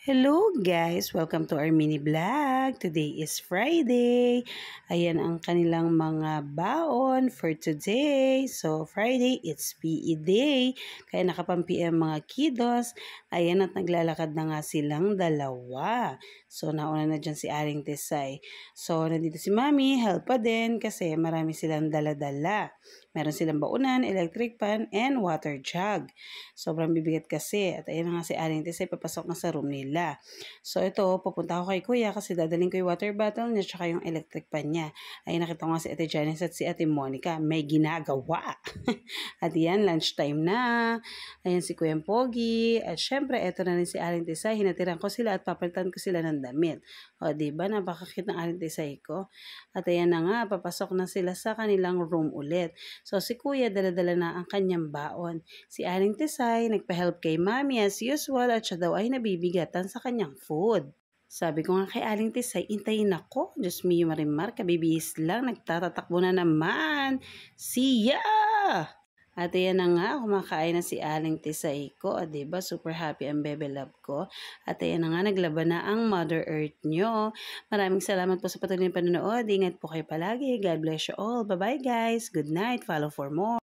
Hello guys! Welcome to our mini vlog. Today is Friday. Ayan ang kanilang mga baon for today. So Friday, it's PE day. Kaya nakapampi ang mga kiddos. Ayan at naglalakad na nga silang dalawa. So nauna na dyan si Aling Tesay. So nandito si Mami, help pa din kasi marami silang dala-dala. Meron silang baunan, electric pan, and water jug. Sobrang bibigat kasi. At ayan na nga si Aling Tesay, papasok na sa room nila. So ito, pupunta ako kay kuya kasi dadaling ko yung water bottle niya tsaka yung electric pan niya. Ay nakita ko nga si Ate Janice at si Ate Monica, may ginagawa. At yan, lunchtime na. Ayan si Kuya Pogi. At syempre, eto na rin si Aling Tesay. Hinatiran ko sila at papalitan ko sila ng damit. O diba, napakakit ng Aling Tesay ko. At ayan na nga, papasok na sila sa kanilang room ulit. So si kuya, dala-dala na ang kanyang baon. Si Aling Tesay, nagpa-help kay Mami as usual at siya daw ay nabibigatan sa kanyang food. Sabi ko nga kay Aling Tesay, intayin ako. Diyos mio Marimar, kabibihis lang, nagtatatakbo na naman. Siya! At ayan na nga, kumakain na si Aling Tesay ko. Diba, super happy ang bebe love ko. At ayan na nga, naglaban na ang Mother Earth nyo. Maraming salamat po sa patuloy na panonood. Ingat po kayo palagi. God bless you all. Bye-bye guys. Good night. Follow for more.